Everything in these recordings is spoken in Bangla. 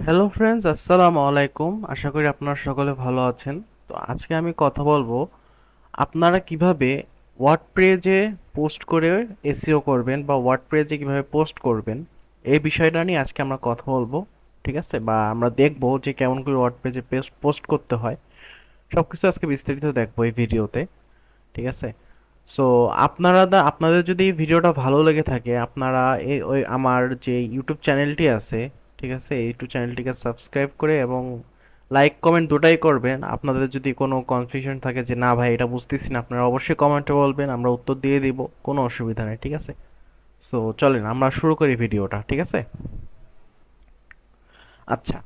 হ্যালো ফ্রেন্ডস, আসসালামু আলাইকুম। আশা করি আপনারা সকলে ভালো আছেন। তো আজকে আমি কথা বলবো আপনারা কিভাবে ওয়ার্ডপ্রেজে পোস্ট করে এসইও করবেন বা ওয়ার্ডপ্রেজে কিভাবে পোস্ট করবেন এই বিষয়টা নিয়ে আজকে আমরা কথা বলবো। ঠিক আছে, বা আমরা দেখবো যে কেমন করে ওয়ার্ডপ্রেজে পোস্ট করতে হয়। সবকিছু আজকে বিস্তারিত দেখবো এই ভিডিওতে। ঠিক আছে। সো আপনাদের যদি এই ভিডিওটা ভালো লেগে থাকে, আপনারা এই ওই আমার যে ইউটিউব চ্যানেলটি আছে, ঠিক আছে, এই ইউটিউব চ্যানেলটিকে সাবস্ক্রাইব করে এবং লাইক কমেন্ট দুটাই করবেন। আপনাদের যদি কোনো কনফিউশন থাকে যে না ভাই এটা বুঝতেছি না, আপনারা অবশ্যই কমেন্টে বলবেন, আমরা উত্তর দিয়ে দিব, কোনো অসুবিধা নেই। ঠিক আছে। সো চলেন আমরা শুরু করি ভিডিওটা। ঠিক আছে। আচ্ছা,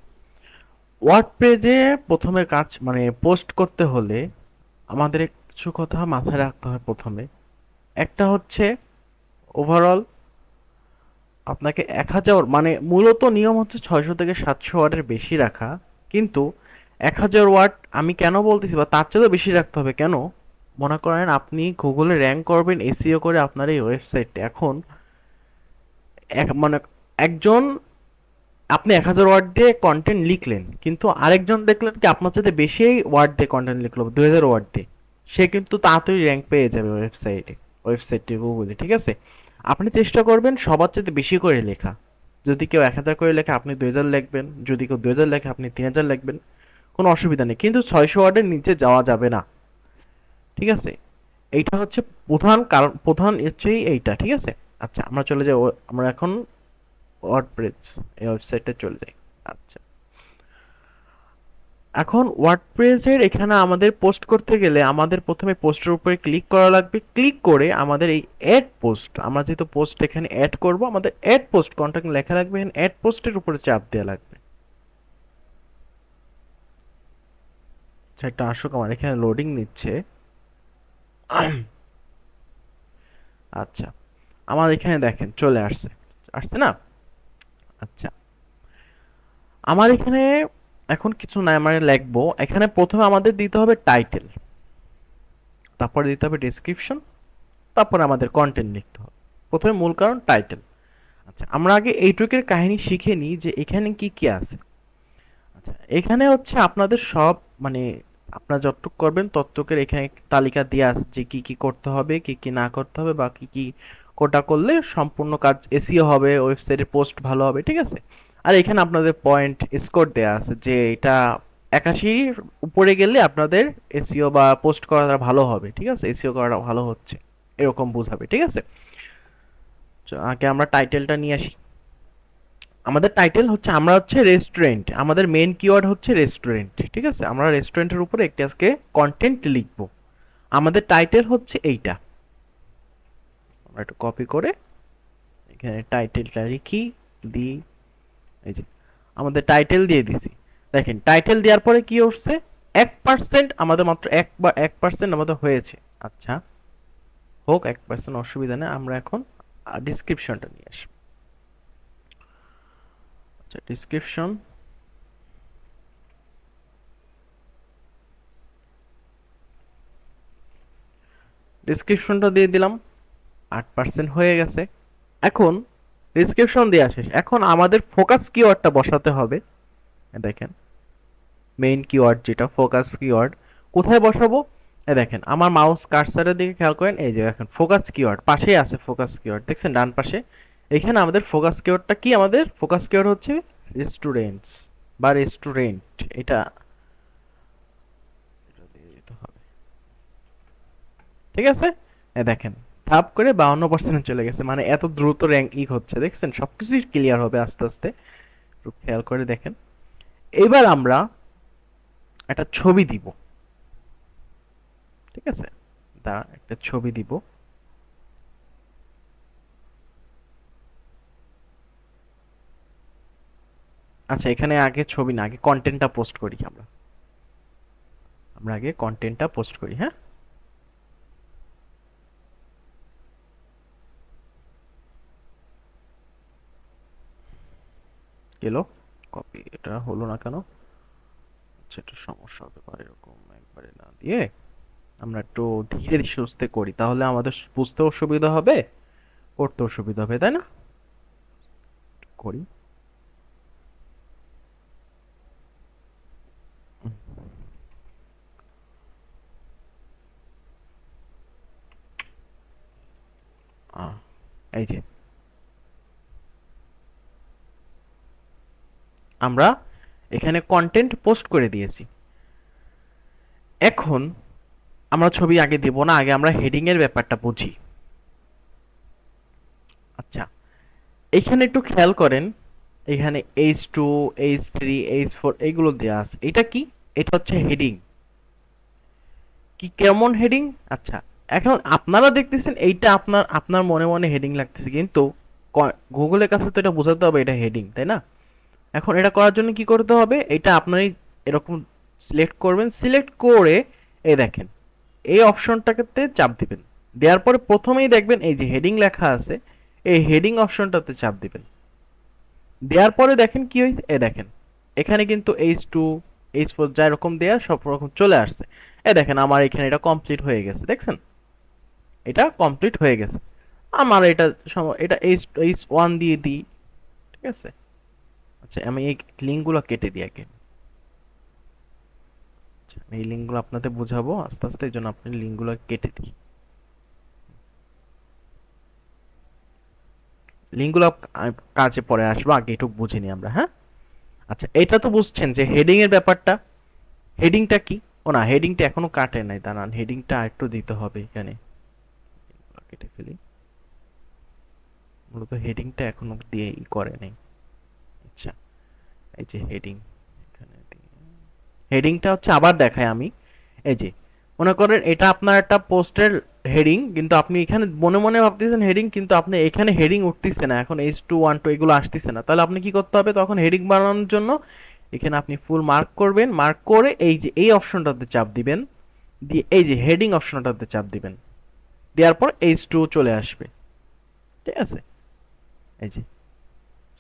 ওয়ার্ড পেজে প্রথমে কাজ মানে পোস্ট করতে হলে আমাদের কিছু কথা মাথায় রাখতে হয়। প্রথমে একটা হচ্ছে ওভারঅল আপনাকে 1000 মানে মূলত নিয়ম হচ্ছে 600 থেকে 700 ওয়ার্ডের বেশি রাখা। কিন্তু 1000 ওয়ার্ড আমি কেন বলতেছি, বা তার চেয়েও বেশি রাখতে হবে কেন? মনে করেন আপনি গুগলে র্যাঙ্ক করবেন এসইও করে আপনার এই ওয়েবসাইটে। এখন মানে একজন, আপনি 1000 ওয়ার্ড দিয়ে কন্টেন্ট লিখলেন, কিন্তু আরেকজন দেখলেন কি আপনার চাইতে বেশি ওয়ার্ড দিয়ে কন্টেন্ট লিখলো, 2000 ওয়ার্ড দিয়ে। সে কিন্তু তাড়াতাড়ি র্যাঙ্ক পেয়ে যাবে ওয়েবসাইটে গুগলে। ঠিক আছে। আপনি চেষ্টা করবেন সবার চাইতে বেশি করে লেখা। যদি কেউ 1000 করে লেখে আপনি 2000 লিখবেন, যদি কেউ 2000 লেখে আপনি 3000 লিখবেন, কোনো অসুবিধা নেই। কিন্তু 600 ওয়ার্ডের নিচে যাওয়া যাবে না। ঠিক আছে। এইটা হচ্ছে প্রধান কারণ, প্রধান হচ্ছেই এইটা। ঠিক আছে। আচ্ছা, আমরা চলে যাই আমরা এখন ওয়ার্ডপ্রেস এই ওয়েবসাইটে চলে যাই। আচ্ছা, এখন ওয়ার্ডপ্রেসের এখানে আমাদের পোস্ট করতে গেলে আমাদের প্রথমে পোস্টের উপরে ক্লিক করা লাগবে। ক্লিক করে আমাদের এই অ্যাড পোস্ট, আমরা যেহেতু পোস্ট এখানে অ্যাড করব, আমাদের অ্যাড পোস্ট কন্টাক্ট লেখা লাগবে, এখানে অ্যাড পোস্টের উপরে চাপ দেওয়া লাগবে। আচ্ছা, একটা আসুক, আমার এখানে লোডিং নিচ্ছে। আচ্ছা, আমার এখানে দেখেন চলে আসছে। আসছে না? আচ্ছা, আমার এখানে এখন কিছু নাই, আমরা লিখবো। এখানে প্রথমে আমাদের দিতে হবে টাইটেল, তারপরে দিতে হবে ডেসক্রিপশন, তারপরে আমাদের কন্টেন্ট লিখতে হবে। প্রথমে মূল কারণ টাইটেল। আচ্ছা, আমরা আগে এইটুকের কাহিনী শিখে নিই যে এখানে কি কি আছে। আচ্ছা, এখানে হচ্ছে আপনাদের সব মানে আপনারা যতটুক করবেন ততটুকের এখানে তালিকা দিয়ে আছে যে কি কি করতে হবে, কি কি না করতে হবে, বা কি কি কোটা করলে সম্পূর্ণ কাজ এসইও হবে, ওয়েবসাইটের পোস্ট ভালো হবে। ঠিক আছে। আর এখানে আপনাদের পয়েন্ট স্কোর দেয়া আছে যে এটা 81 উপরে গেলে আপনাদের এসইও বা পোস্ট করাটা ভালো হবে। ঠিক আছে, এসইও করাটা ভালো হচ্ছে এরকম বোঝাবে। ঠিক আছে। আগে আমরা টাইটেলটা নিয়ে আসি। আমাদের টাইটেল হচ্ছে, আমরা হচ্ছে রেস্টুরেন্ট, আমাদের মেইন কিওয়ার্ড হচ্ছে রেস্টুরেন্ট। ঠিক আছে, আমরা রেস্টুরেন্টের উপরে একটি আজকে কন্টেন্ট লিখব। আমাদের টাইটেল হচ্ছে এইটা। আমরা একটু কপি করে এখানে টাইটেলটা লিখি, দি, এই যে আমাদের টাইটেল দিয়ে দিছি। দেখেন টাইটেল দেওয়ার পরে কি হচ্ছে, 1% আমাদের মাত্র 1% আমাদের হয়েছে। আচ্ছা, হোক 1%, অসুবিধা নেই। আমরা এখন ডিসক্রিপশনটা নিয়ে আসি। আচ্ছা, ডিসক্রিপশন, ডিসক্রিপশনটা দিয়ে দিলাম। 8% হয়ে গেছে। এখন ডিসক্রিপশন দেওয়া শেষ, এখন আমাদের ফোকাস কিওয়ার্ডটা বসাতে হবে। দেখেন মেইন কিওয়ার্ড যেটা ফোকাস কিওয়ার্ড, কোথায় বসাবো? দেখেন আমার মাউস কার্সারের দিকে খেয়াল করেন, এই যে দেখেন ফোকাস কিওয়ার্ড পাশেই আছে। ফোকাস কিওয়ার্ড দেখছেন ডান পাশে। এখানে আমাদের ফোকাস কিওয়ার্ডটা কি? আমাদের ফোকাস কিওয়ার্ড হচ্ছে রেস্টুরেন্টস বা রেস্টুরেন্ট। এটা দিয়ে দিতে হবে। ঠিক আছে। দেখেন ধাপ করে 52% চলে গেছে, মানে এত দ্রুত র্যাঙ্কিং হচ্ছে। দেখছেন সবকিছুই ক্লিয়ার হবে আস্তে আস্তে, একটু খেয়াল করে দেখেন। এবার আমরা একটা ছবি দিব। ঠিক আছে, একটা ছবি দিব। আচ্ছা, এখানে আগে ছবি না, আগে কন্টেন্টটা পোস্ট করি আমরা। আমরা আগে কন্টেন্টটা পোস্ট করি। হ্যাঁ, গেল কপি, এটা হলো না কেন? আচ্ছা, একটু সমস্যা হতে পারে, এরকম একবারে না দিয়ে আমরা একটু ধীরে সুস্থে করি, তাহলে আমাদের বুঝতেও সুবিধা হবে, করতেও সুবিধা হবে, তাই না? করি। এই যে আমরা এখানে কন্টেন্ট পোস্ট করে দিয়েছি। এখন আমরা ছবি আগে দেব না, আগে আমরা হেডিং এর ব্যাপারটা বুঝি। আচ্ছা, এখানে একটু খেয়াল করেন, এখানে H2, H3, H4 এইগুলো দেওয়া আছে। এটা কি? এটা হচ্ছে হেডিং। কি কেমন হেডিং? আচ্ছা, এখন আপনারা দেখতেছেন এইটা আপনার আপনার মনে মনে হেডিং লাগতেছে, কিন্তু গুগলের কাছে তো এটা বোঝাতে হবে এটা হেডিং, তাই না? এখন এটা করার জন্য কি করতে হবে? এটা আপনারই এরকম সিলেক্ট করবেন, সিলেক্ট করে এই দেখেন এই অপশনটাতে চাপ দিবেন। দেওয়ার পরে প্রথমেই দেখবেন এই যে হেডিং লেখা আছে, এই হেডিং অপশনটাতে চাপ দিবেন। দেওয়ার পরে দেখেন কি হয়েছে, এ দেখেন এখানে কিন্তু H2, H4 যা এরকম দেয়া সব রকম চলে আসছে। এ দেখেন আমার এখানে এটা কমপ্লিট হয়ে গেছে, দেখছেন? এটা কমপ্লিট হয়ে গেছে। আমার এটা এটা H1 দিয়ে দিই, ঠিক আছে? আচ্ছা, আমি এই লিঙ্কগুলো কেটে দিই আগে। আচ্ছা, আমি এই লিঙ্কগুলো আপনাদের বোঝাবো আস্তে আস্তে, এই জন্য আপনি লিঙ্কগুলো কেটে দিই। লিঙ্কগুলো কাজে পরে আসবো, আগে একটু বুঝে নিই আমরা, হ্যাঁ? আচ্ছা, এটা তো বুঝছেন যে হেডিং এর ব্যাপারটা। হেডিংটা কি? ও না, হেডিংটা এখনো কাটে নাই, দাঁড়ান, হেডিংটা আরেকটু দিতে হবে এখানে। কেটে ফেলি। মূলত হেডিংটা এখনো দিয়ে করে নাই। আচ্ছা, এই যে হেডিং, এখানে হেডিংটা হচ্ছে আবার দেখাই আমি। এই যে মনে করেন এটা আপনার একটা পোস্টের হেডিং, কিন্তু আপনি এখানে মনে মনে ভাবতেছেন হেডিং, কিন্তু আপনি এখানে হেডিং উঠতেছে না, এখন H212 এগুলো আসতেছে না। তাহলে আপনি কি করতে হবে তখন? হেডিং বানানোর জন্য এখানে আপনি ফুল মার্ক করবেন, মার্ক করে এই যে এই অপশনটাতে চাপ দিবেন, দিয়ে এই যে হেডিং অপশনটাতে চাপ দিবেন। দেওয়ার পর H2 চলে আসবে, ঠিক আছে? এই যে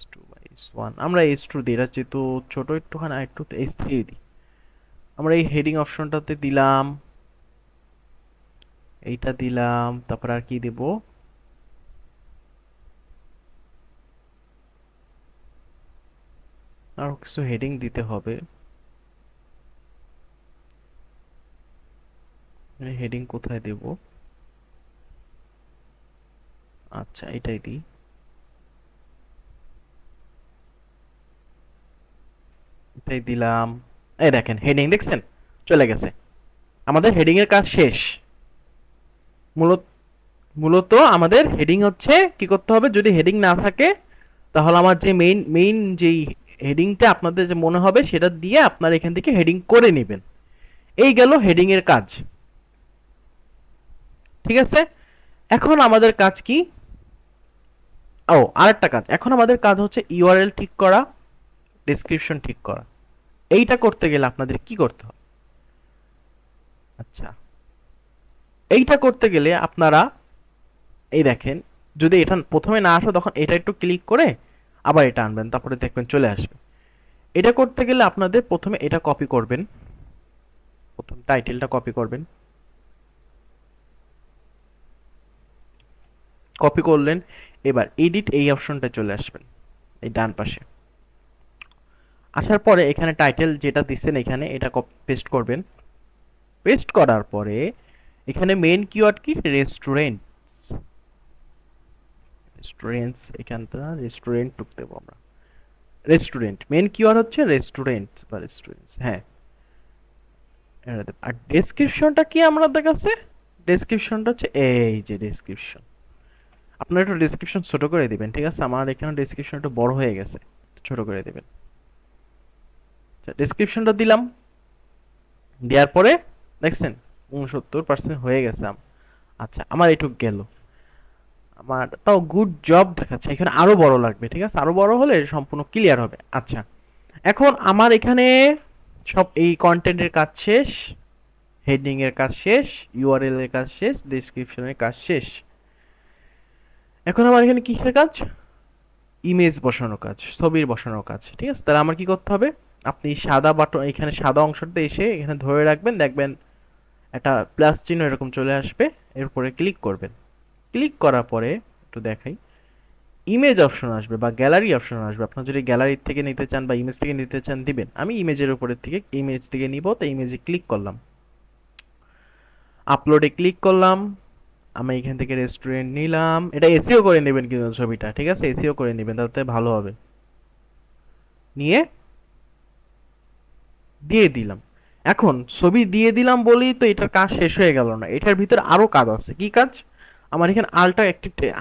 H2 বা H1, আমরা H2 দিই, এটা যেহেতু ছোট একটুখানি, একটু H3 দিই। আমরা এই হেডিং অপশনটাতে দিলাম, এইটা দিলাম, তারপর আর কি দেব? আরো কিছু হেডিং দিতে হবে। হেডিং কোথায় দেব? আচ্ছা, এটাই দিই। এটাই দিলাম। এই দেখেন হেডিং দেখছেন চলে গেছে। আমাদের হেডিং এর কাজ শেষ। মূলত মূলত আমাদের হেডিং হচ্ছে কি করতে হবে, যদি হেডিং না থাকে তাহলে আমার যে মেইন যেই হেডিংটা আপনাদের যে মনে হবে সেটা দিয়ে আপনারা এখান থেকে হেডিং করে নেবেন। এই গেল হেডিং এর কাজ, ঠিক আছে? এখন আমাদের কাজ কি? ও, আরেকটা কাজ, এখন আমাদের কাজ হচ্ছে ইউআরএল ঠিক করা, ডেসক্রিপশন ঠিক করা। এইটা করতে গেলে আপনাদের কি করতে হবে? আচ্ছা, এইটা করতে গেলে আপনারা এই দেখেন, যদি এটা প্রথমে না আসে তখন এটা একটু ক্লিক করে আবার এটা আনবেন, তারপরে দেখবেন চলে আসবে। এটা করতে গেলে আপনাদের প্রথমে এটা কপি করবেন, প্রথম টাইটেলটা কপি করবেন। কপি করলেন, এবার এডিট এই অপশনটা চলে আসবেন এই ডান পাশে। আসার পরে এখানে টাইটেল যেটা দিচ্ছেন এখানে এটা পেস্ট করবেন। পেস্ট করার পরে এখানে মেইন কিওয়ার্ড কি? রেস্টুরেন্টস। রেস্টুরেন্টস, এখানটা রেস্টুরেন্ট টুক দেবো আমরা। রেস্টুরেন্ট মেইন কিওয়ার্ড হচ্ছে রেস্টুরেন্ট বা রেস্টুরেন্টস, হ্যাঁ। আর ডেসক্রিপশনটা কি আমাদের কাছে? ডেসক্রিপশনটা হচ্ছে এই যে ডেসক্রিপশন। আপনারা একটু ডেসক্রিপশন ছোট করে দিবেন, ঠিক আছে? আমার এখানে ডেসক্রিপশন একটু বড় হয়ে গেছে, ছোট করে দিবেন। ডেসক্রিপশনটা দিলাম, দেওয়ার পরে দেখছেন 69% হয়ে গেছে আচ্ছা, আমার এটুক গেল। আমার তাও গুড জব দেখাচ্ছে, এখানে আরো বড় লাগবে, ঠিক আছে? আরো বড় হলে সম্পূর্ণ ক্লিয়ার হবে। আচ্ছা, এখন আমার এখানে সব এই কন্টেন্টের কাজ শেষ, হেডিং এর কাজ শেষ, ইউআরএল এর কাজ শেষ, ডেসক্রিপশনের কাজ শেষ। এখন আমার এখানে কিসের কাজ? ইমেজ বসানোর কাজ, ছবির বসানোর কাজ, ঠিক আছে? তাহলে আমার কি করতে হবে? আপনি সাদা বাটন, এখানে সাদা অংশটাতে এসে এখানে ধরে রাখবেন, দেখবেন একটা প্লাস চিহ্ন এরকম চলে আসবে, এরপরে ক্লিক করবেন। ক্লিক করার পরে একটু দেখাই, ইমেজ অপশন আসবে বা গ্যালারি অপশন আসবে। আপনার যদি গ্যালারি থেকে নিতে চান বা ইমেজ থেকে নিতে চান দিবেন। আমি ইমেজের উপরের থেকে ইমেজ থেকে নিব, তো ইমেজে ক্লিক করলাম, আপলোডে ক্লিক করলাম, আমি এখান থেকে রেস্টুরেন্ট নিলাম, এটা এসিও করে নেবেন কিন্তু ছবিটা, ঠিক আছে, এসিও করে নেবেন, তাতে ভালো হবে। নিয়ে দিয়ে দিলাম। এখন ছবি দিয়ে দিলাম বলেই তো এটার কাজ শেষ হয়ে গেল না, এটার ভিতরে আরো কাজ আছে। কি কাজ? আমার এখানে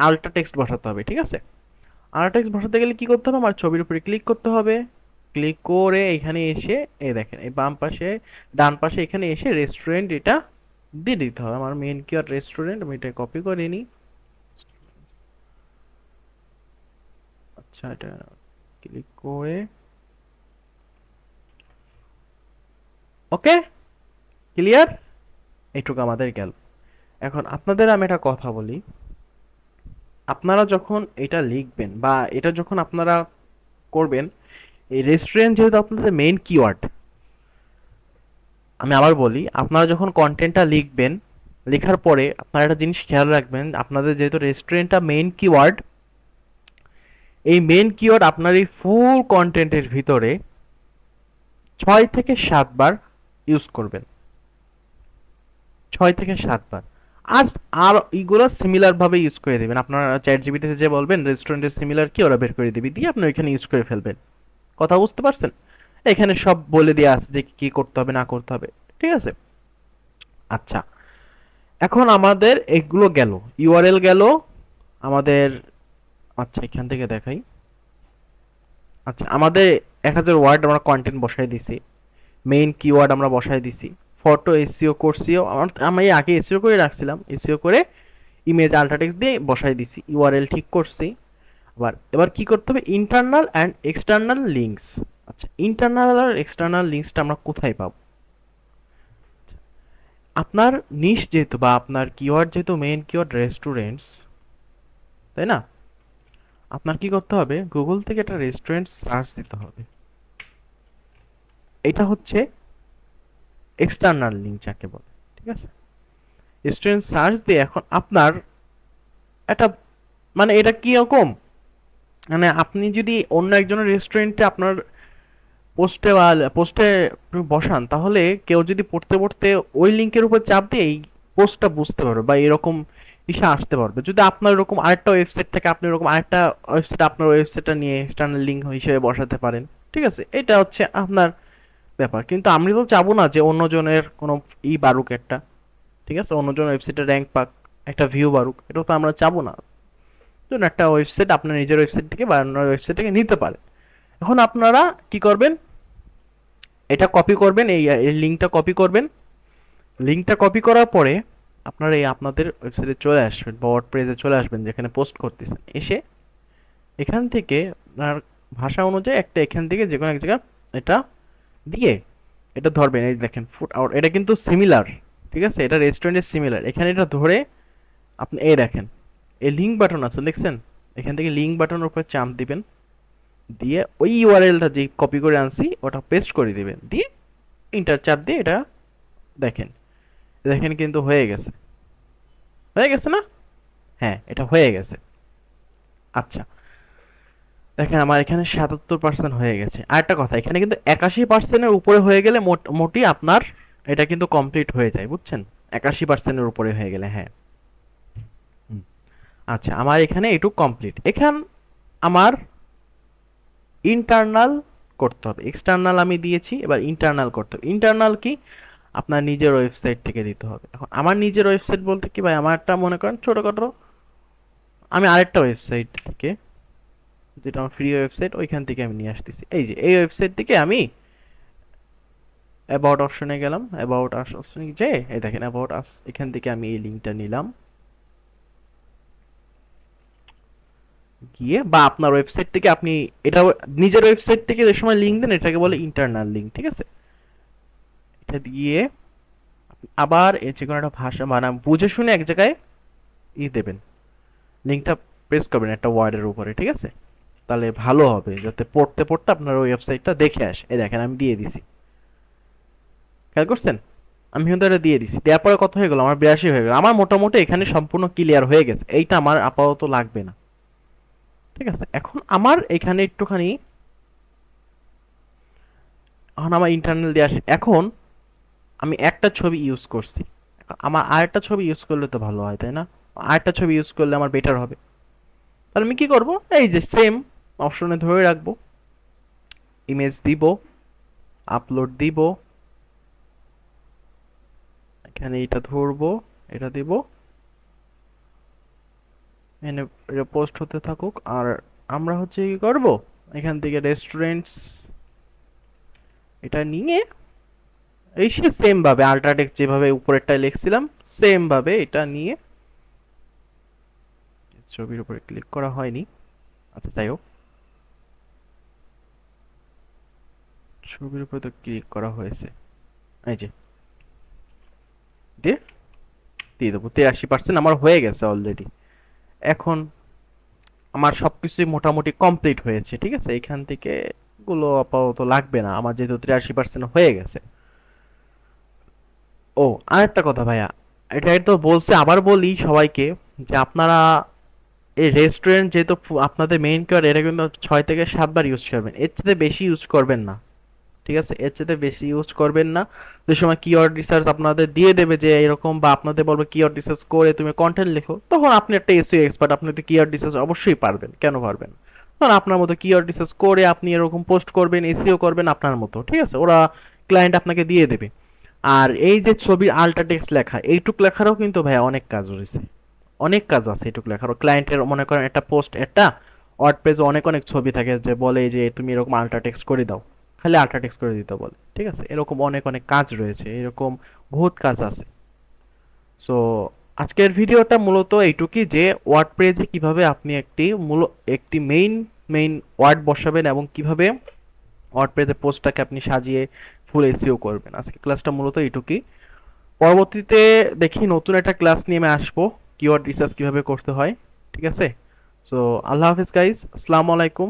আল্টা টেক্সট বসাতে হবে, ঠিক আছে। আল্টা টেক্সট বসাতে গেলে কি করতে হবে? আমার ছবির উপরে ক্লিক করতে হবে। ক্লিক করে এখানে এসে এই দেখেন এই বাম পাশে ডান পাশে এখানে এসে রেস্টুরেন্ট এটা দিয়ে দিতে হবে। আমার মেন কিওয়ার্ড রেস্টুরেন্ট, আমি এটা কপি করে নিই। আচ্ছা, এটা ক্লিক করে ওকে, ক্লিয়ার, এইটুকু আমাদের গেল। এখন আপনাদের আমি একটা কথা বলি, আপনারা যখন এটা লিখবেন বা এটা যখন আপনারা করবেন, এই রেস্টুরেন্ট যেহেতু আপনাদের মেইন কিওয়ার্ড, আমি আবার বলি, আপনারা যখন কন্টেন্টটা লিখবেন, লেখার পরে আপনারা একটা জিনিস খেয়াল রাখবেন, আপনাদের যেহেতু রেস্টুরেন্টটা মেইন কিওয়ার্ড, এই মেইন কিওয়ার্ড আপনার এই ফুল কন্টেন্টের ভিতরে 6 থেকে 7 বার ইউজ করবেন। 6 থেকে 7 বার। আর আর এইগুলো সিমিলার ভাবে ইউজ করে দিবেন। আপনারা চ্যাট জিপিটিতে যে বলবেন রেস্টুরেন্টের সিমিলার কি, ওরা বের করে দিবে, দিয়ে আপনি ওইখানে ইউজ করে ফেলবেন। কথা বুঝতে পারছেন? এখানে সব বলে দেওয়া আছে যে কি করতে হবে না করতে হবে, ঠিক আছে। আচ্ছা, এখন আমাদের এগুলো গেল, ইউআরএল গেল আমাদের। আচ্ছা, এখান থেকে দেখাই। আচ্ছা, আমাদের 1000 ওয়ার্ড আমরা কন্টেন্ট বসাই দিছি, মেইন কিওয়ার্ড আমরা বসাই দিছি, ফটো এসইও করছিও, আমি আগে এসইও করে রাখছিলাম, এসইও করে ইমেজ আল্ট্রা টেক্সট দিয়ে বসাই দিছি, ইউআরএল ঠিক করছি। এবার কি করতে হবে? Internal and external links. আচ্ছা, ইন্টারনাল আর এক্সটার্নাল লিঙ্কসটা আমরা কোথায় পাবো? আপনার নিশ যেহেতু বা আপনার কিওয়ার্ড যেহেতু মেইন কিওয়ার্ড রেস্টুরেন্টস, তাই না? আপনার কি করতে হবে? গুগল থেকে একটা রেস্টুরেন্ট সার্চ দিতে হবে। এটা হচ্ছে এক্সটার্নাল লিঙ্ক যাকে বলে, ঠিক আছে। রেস্টুরেন্ট সার্চ দিয়ে এখন আপনার একটা, মানে এটা কি রকম, মানে আপনি যদি অন্য একজনের রেস্টুরেন্টে আপনার পোস্টে বসান, তাহলে কেউ যদি পড়তে পড়তে ওই লিঙ্কের উপর চাপ দিয়ে এই পোস্টটা বুঝতে পারবে বা এরকম ইসে আসতে পারবে। যদি আপনার এরকম আরেকটা ওয়েবসাইট থেকে আপনি এরকম আরেকটা ওয়েবসাইট আপনার ওয়েবসাইটটা নিয়ে এক্সটার্নাল লিঙ্ক হিসেবে বসাতে পারেন, ঠিক আছে। এটা হচ্ছে আপনার ব্যাপার, কিন্তু আমি তো চাবো না যে অন্যজনের কোনো বাড়ুক একটা, ঠিক আছে, অন্যজন ওয়েবসাইটে র্যাঙ্ক পাক, একটা ভিউ বাড়ুক, এটা তো আমরা চাবো না। ধরুন একটা ওয়েবসাইট আপনার নিজের ওয়েবসাইট থেকে বা অন্য ওয়েবসাইট থেকে নিতে পারে। এখন আপনারা কি করবেন? এটা কপি করবেন, এই লিঙ্কটা কপি করবেন। লিঙ্কটা কপি করার পরে আপনারা এই আপনাদের ওয়েবসাইটে চলে আসবেন বা ওয়ার্ডপ্রেসে চলে আসবেন যেখানে পোস্ট করতেছেন, এসে এখান থেকে আপনার ভাষা অনুযায়ী একটা এখান থেকে যে কোনো এক জায়গা এটা দিয়ে এটা ধরবেন। এই দেখেন ফুট আউট, এটা কিন্তু সিমিলার, ঠিক আছে, এটা রেস্টুরেন্টের সিমিলার। এখানে এটা ধরে আপনি এই দেখেন এই লিঙ্ক বাটন আছে দেখছেন, এখান থেকে লিঙ্ক বাটনের উপর চাপ দিবেন, দিয়ে ওই ইউআরএলটা যে কপি করে আনছি ওটা পেস্ট করে দিবেন, দিয়ে ইন্টার চাপ দিয়ে এটা দেখেন, দেখেন কিন্তু হয়ে গেছে, হয়ে গেছে না? হ্যাঁ, এটা হয়ে গেছে। আচ্ছা, দেখেন আমার এখানে 77% হয়ে গেছে। আর একটা কথা, এখানে কিন্তু 81%-এর উপরে হয়ে গেলে মোটামুটি আপনার এটা কিন্তু কমপ্লিট হয়ে যায়, বুঝছেন? 81%-এর উপরে হয়ে গেলে, হ্যাঁ। হুম। আচ্ছা, আমার এখানে এটুক কমপ্লিট। এখান আমার ইন্টারনাল করতে হবে, এক্সটার্নাল আমি দিয়েছি, এবার ইন্টারনাল করতে হবে। ইন্টারনাল কি? আপনার নিজের ওয়েবসাইট থেকে দিতে হবে। এখন আমার নিজের ওয়েবসাইট বলতে কি ভাই, আমারটা মনে করেন ছোটখাটো, আমি আরেকটা ওয়েবসাইট থেকে, যেটা আমার ফ্রি ওয়েবসাইট, ওইখান থেকে আমি নিয়ে আসতেছি। এই যে এই ওয়েবসাইট থেকে আমি অ্যাবাউট অপশনে গেলাম, অ্যাবাউট আস অপশনে যে এই দেখেন অ্যাবাউট আস, এখান থেকে আমি এই লিঙ্কটা নিলাম, গিয়ে বা আপনার ওয়েবসাইট থেকে আপনি এটা নিজের ওয়েবসাইট থেকে যে সময় লিঙ্ক দেন এটাকে বলে ইন্টারনাল লিঙ্ক, ঠিক আছে। এটা দিয়ে আবার যে কোনো একটা ভাষা মানে বুঝে শুনে এক জায়গায় দেবেন, লিঙ্কটা প্রেস করবেন একটা ওয়ার্ডের উপরে, ঠিক আছে। তাহলে ভালো হবে, যাতে পড়তে পড়তে আপনার ওই ওয়েবসাইটটা দেখে আসে। এই দেখেন আমি দিয়ে দিছি, খেয়াল করছেন? আমি কিন্তু এটা দিয়ে দিছি, দেওয়ার পরে কত হয়ে গেল? আমার 82 হয়ে গেল। আমার মোটামুটি এখানে সম্পূর্ণ ক্লিয়ার হয়ে গেছে, এইটা আমার আপাতত লাগবে না, ঠিক আছে। এখন আমার এখানে একটুখানি, এখন আমার ইন্টারনাল দিয়ে আসে। এখন আমি একটা ছবি ইউজ করছি, আমার আরেকটা ছবি ইউজ করলে তো ভালো হয়, তাই না? আরেকটা ছবি ইউজ করলে আমার বেটার হবে। তাহলে আমি কি করব, এই যে সেম অপশনে ধরে রাখবো, ইমেজ দিব, আপলোড দিব, এখানে এটা ধরবো, এটা দিব, এখানে এটা পোস্ট হতে থাকুক। আর আমরা হচ্ছে কি করব, এখান থেকে রেস্টুরেন্টস এটা নিয়ে এই সে সেম ভাবে আল্ট্রাটেক্স যেভাবে উপরেরটায় লিখছিলাম সেম ভাবে এটা নিয়ে, ছবির উপরে ক্লিক করা হয়নি, আচ্ছা যাই হোক, ছবির উপরে তো ক্লিক করা হয়েছে, এই যে দিয়ে দিয়ে দেবো। 83% আমার হয়ে গেছে অলরেডি। এখন আমার সবকিছুই মোটামুটি কমপ্লিট হয়েছে, ঠিক আছে, এখান থেকে গুলো আপাতত লাগবে না আমার, যেহেতু 83% হয়ে গেছে। ও, আরেকটা কথা ভাইয়া, এটাই তো বলছে, আবার বলি সবাইকে যে আপনারা এই রেস্টুরেন্ট যেহেতু আপনাদের মেইন কেয়ার, এটা কিন্তু 6 থেকে 7 বার ইউজ করবেন, এর চেয়ে বেশি ইউজ করবেন না, ঠিক আছে, এর চেয়ে বেশি ইউজ করবেন না। যে সময় কিওয়ার্ড রিসার্চ আপনাদের দিয়ে দেবে যে এরকম, বা আপনাদের বলবে কিওয়ার্ড রিসার্চ করে তুমি কন্টেন্ট লেখো, তখন আপনি একটা এসইও এক্সপার্ট, আপনি তো কিওয়ার্ড রিসার্চ অবশ্যই পারবেন, কেন পারবেন না? তখন আপনার মতো কিওয়ার্ড রিসার্চ করে আপনি এরকম পোস্ট করবেন, এসইও করবেন আপনার মতো, ঠিক আছে, ওরা ক্লায়েন্ট আপনাকে দিয়ে দেবে। আর এই যে ছবির আল্টা টেক্সট লেখা, এইটুক লেখারও কিন্তু ভাই অনেক কাজ রয়েছে, অনেক কাজ আছে এইটুক লেখারও। ক্লায়েন্টের মনে করেন একটা পোস্ট, একটা ওয়ার্ডপ্রেসে অনেক অনেক ছবি থাকে যে বলে যে তুমি এরকম আল্টা টেক্সট করে দাও, খালি আল্টা টেক্সট করে দিতে বলে, ঠিক আছে, এরকম অনেক অনেক কাজ রয়েছে, এরকম বহুত কাজ আছে। সো আজকের ভিডিওটা মূলত এইটুকুই যে ওয়ার্ডপ্রেসে কিভাবে আপনি একটি মেইন মেইন ওয়ার্ড বসাবেন এবং কিভাবে ওয়ার্ডপ্রেসে পোস্টটাকে আপনি সাজিয়ে ফুল এসইও করবেন। আজকে ক্লাসটা মূলত এইটুকুই। পরবর্তীতে দেখি নতুন একটা ক্লাস নিয়ে আমি আসবো, কিওয়ার্ড রিসার্চ কিভাবে করতে হয়, ঠিক আছে। সো আল্লাহ হাফিজ গাইস, আসসালামু আলাইকুম।